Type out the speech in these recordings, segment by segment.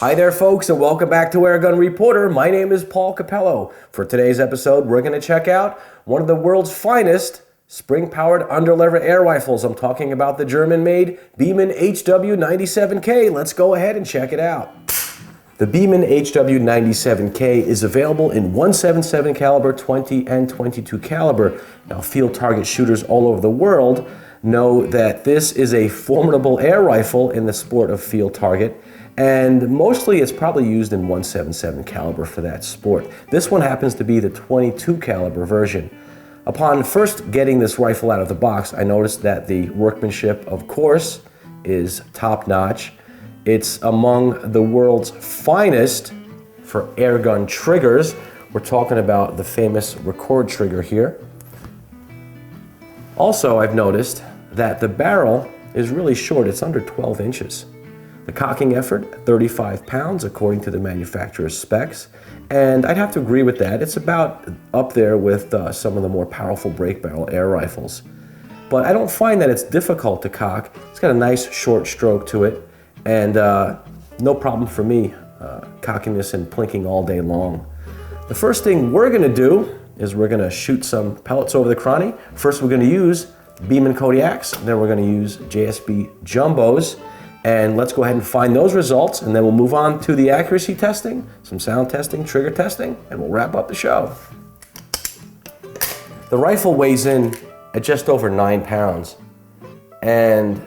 Hi there folks, and welcome back to Airgun Reporter. My name is Paul Capello. For today's episode, we're going to check out one of the world's finest spring-powered underlever air rifles. I'm talking about the German-made Beeman HW97K. Let's go ahead and check it out. The Beeman HW97K is available in 177 caliber, 20 and 22 caliber. Now, field target shooters all over the world know that this is a formidable air rifle in the sport of field target. And mostly it's probably used in 177 caliber for that sport. This one happens to be the 22 caliber version. Upon first getting this rifle out of the box, I noticed that the workmanship, of course, is top-notch. It's among the world's finest for airgun triggers. We're talking about the famous record trigger here. Also, I've noticed that the barrel is really short. It's under 12 inches. The cocking effort, 35 pounds according to the manufacturer's specs, and I'd have to agree with that. It's about up there with some of the more powerful break barrel air rifles. But I don't find that it's difficult to cock. It's got a nice short stroke to it, and no problem for me cocking this and plinking all day long. The first thing we're going to do is we're going to shoot some pellets over the cranny. First we're going to use Beeman Kodiaks, then we're going to use JSB Jumbos. And let's go ahead and find those results, and then we'll move on to the accuracy testing, some sound testing, trigger testing, and we'll wrap up the show. The rifle weighs in at just over 9 pounds. And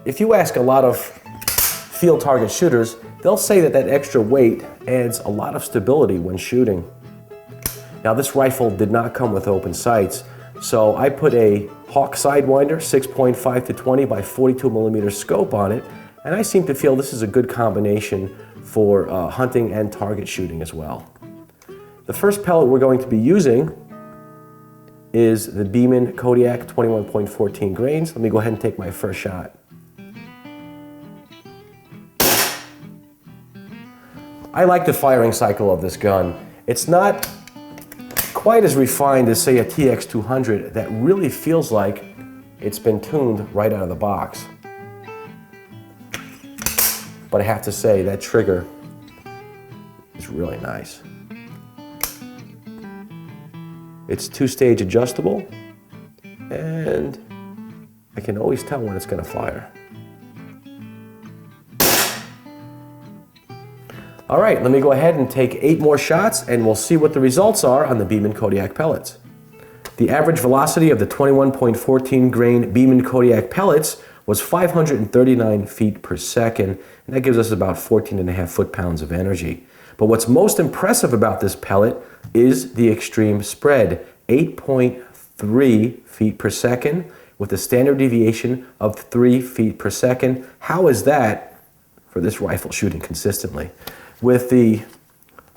if you ask a lot of field target shooters, they'll say that that extra weight adds a lot of stability when shooting. Now, this rifle did not come with open sights, so I put a Hawk Sidewinder 6.5 to 20 by 42 millimeter scope on it, and I seem to feel this is a good combination for hunting and target shooting as well. The first pellet we're going to be using is the Beeman Kodiak 21.14 grains. Let me go ahead and take my first shot. I like the firing cycle of this gun. It's not quite as refined as, say, a TX200 that really feels like it's been tuned right out of the box. But I have to say, that trigger is really nice. It's 2-stage adjustable, and I can always tell when it's going to fire. All right, let me go ahead and take 8 more shots, and we'll see what the results are on the Beeman Kodiak pellets. The average velocity of the 21.14 grain Beeman Kodiak pellets was 539 feet per second, and that gives us about 14.5 foot-pounds of energy. But what's most impressive about this pellet is the extreme spread, 8.3 feet per second, with a standard deviation of 3 feet per second. How is that for this rifle shooting consistently? With the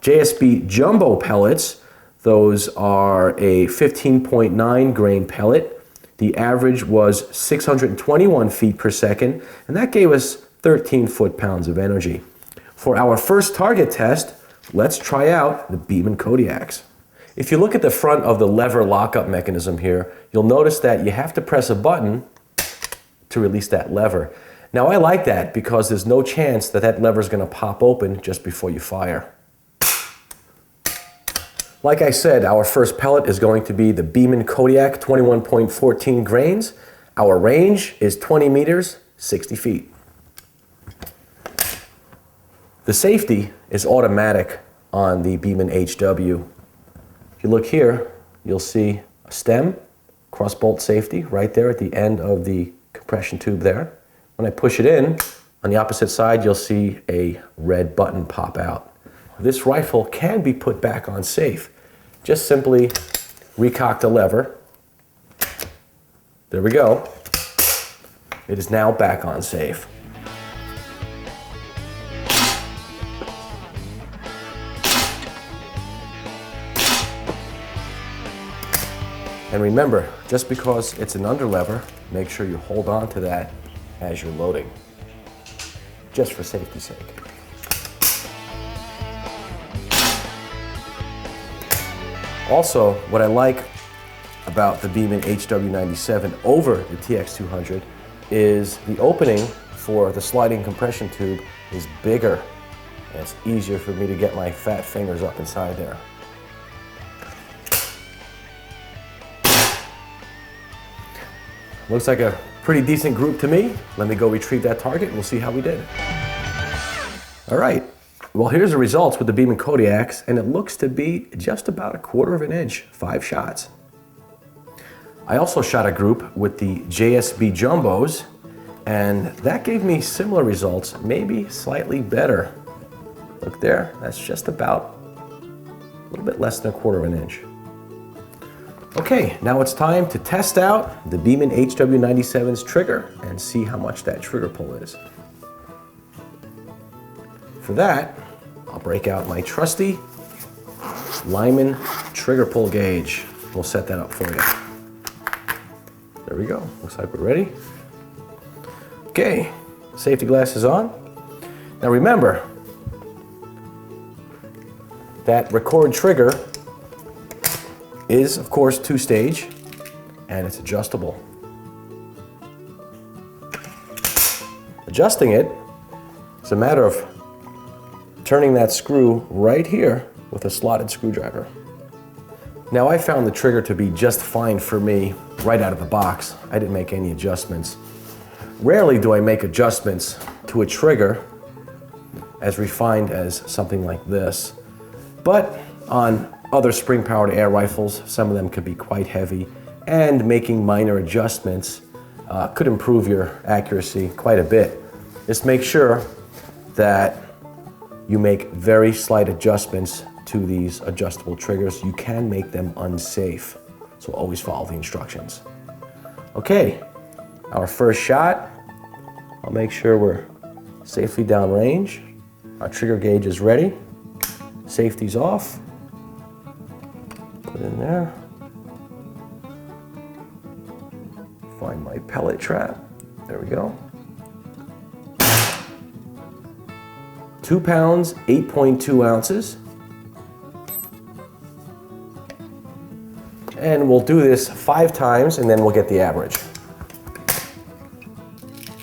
JSB Jumbo pellets, those are a 15.9 grain pellet. The average was 621 feet per second, and that gave us 13 foot-pounds of energy. For our first target test, let's try out the Beeman Kodiaks. If you look at the front of the lever lockup mechanism here, you'll notice that you have to press a button to release that lever. Now, I like that because there's no chance that that lever is going to pop open just before you fire. Like I said, our first pellet is going to be the Beeman Kodiak 21.14 grains. Our range is 20 meters, 60 feet. The safety is automatic on the Beeman HW. If you look here, you'll see a stem, cross-bolt safety right there at the end of the compression tube there. When I push it in, on the opposite side, you'll see a red button pop out. This rifle can be put back on safe. Just simply recock the lever. There we go. It is now back on safe. And remember, just because it's an underlever, make sure you hold on to that as you're loading, just for safety's sake. Also, what I like about the Beeman HW97 over the TX200 is the opening for the sliding compression tube is bigger. And it's easier for me to get my fat fingers up inside there. Looks like a pretty decent group to me. Let me go retrieve that target and we'll see how we did. All right, well here's the results with the Beeman Kodiaks, and it looks to be just about 1/4 of an inch, 5 shots. I also shot a group with the JSB Jumbos, and that gave me similar results, maybe slightly better. Look there, that's just about a little bit less than 1/4 of an inch. Okay, now it's time to test out the Beeman HW97's trigger and see how much that trigger pull is. For that, I'll break out my trusty Lyman trigger pull gauge. We'll set that up for you. There we go, looks like we're ready. Okay, safety glasses on. Now remember, that record trigger is, of course, 2-stage, and it's adjustable. Adjusting it is a matter of turning that screw right here with a slotted screwdriver. Now, I found the trigger to be just fine for me right out of the box. I didn't make any adjustments. Rarely do I make adjustments to a trigger as refined as something like this, but on other spring-powered air rifles, some of them could be quite heavy, and making minor adjustments could improve your accuracy quite a bit. Just make sure that you make very slight adjustments to these adjustable triggers. You can make them unsafe, so always follow the instructions. Okay, our first shot, I'll make sure we're safely downrange. Our trigger gauge is ready. Safety's off. Put it in there. Find my pellet trap. There we go. 2 pounds, 8.2 ounces. And we'll do this 5 times and then we'll get the average.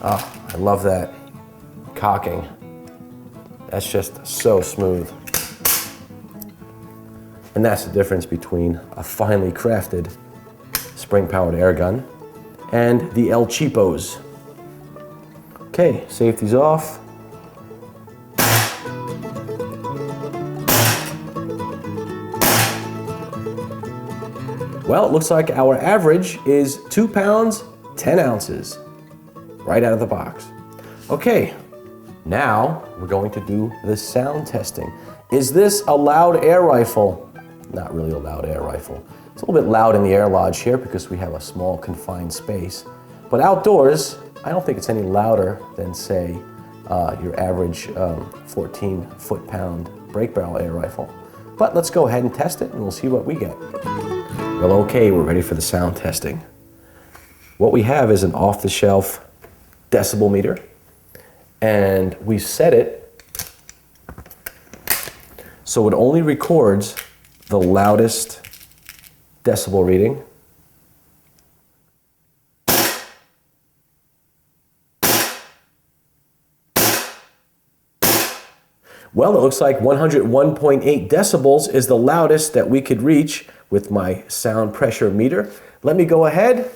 Ah, I love that cocking. That's just so smooth. And that's the difference between a finely crafted spring-powered air gun and the El Cheapos. Okay, safety's off. Well, it looks like our average is 2 pounds, 10 ounces, right out of the box. Okay, now we're going to do the sound testing. Is this a loud air rifle? Not really a loud air rifle. It's a little bit loud in the air lodge here because we have a small confined space. But outdoors, I don't think it's any louder than, say, your average 14 foot-pound break barrel air rifle. But let's go ahead and test it and we'll see what we get. Well, okay, we're ready for the sound testing. What we have is an off-the-shelf decibel meter, and we set it so it only records the loudest decibel reading. Well, it looks like 101.8 decibels is the loudest that we could reach with my sound pressure meter. Let me go ahead,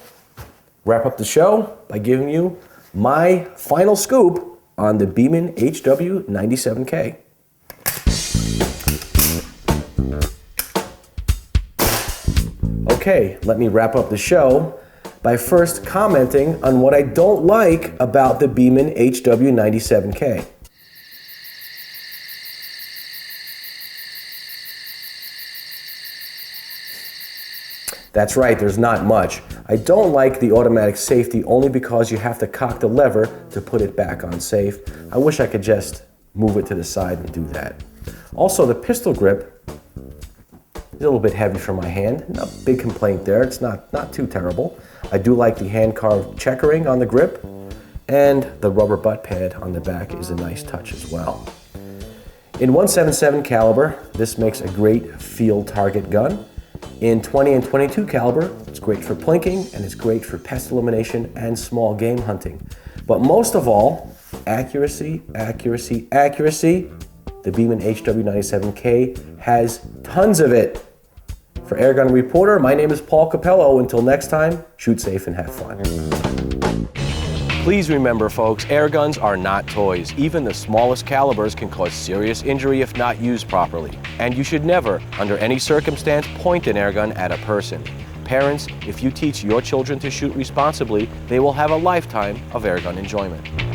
wrap up the show by giving you my final scoop on the Beeman HW97K. Okay, let me wrap up the show by first commenting on what I don't like about the Beeman HW97K. That's right, there's not much. I don't like the automatic safety only because you have to cock the lever to put it back on safe. I wish I could just move it to the side and do that. Also, the pistol grip is a little bit heavy for my hand. No big complaint there, it's not too terrible. I do like the hand-carved checkering on the grip, and the rubber butt pad on the back is a nice touch as well. In .177 caliber, this makes a great field target gun. In 20 and 22 caliber, it's great for plinking and it's great for pest elimination and small game hunting. But most of all, accuracy, accuracy, accuracy, the Beeman HW97K has tons of it. For Airgun Reporter, my name is Paul Capello. Until next time, shoot safe and have fun. Please remember, folks, air guns are not toys. Even the smallest calibers can cause serious injury if not used properly. And you should never, under any circumstance, point an air gun at a person. Parents, if you teach your children to shoot responsibly, they will have a lifetime of airgun enjoyment.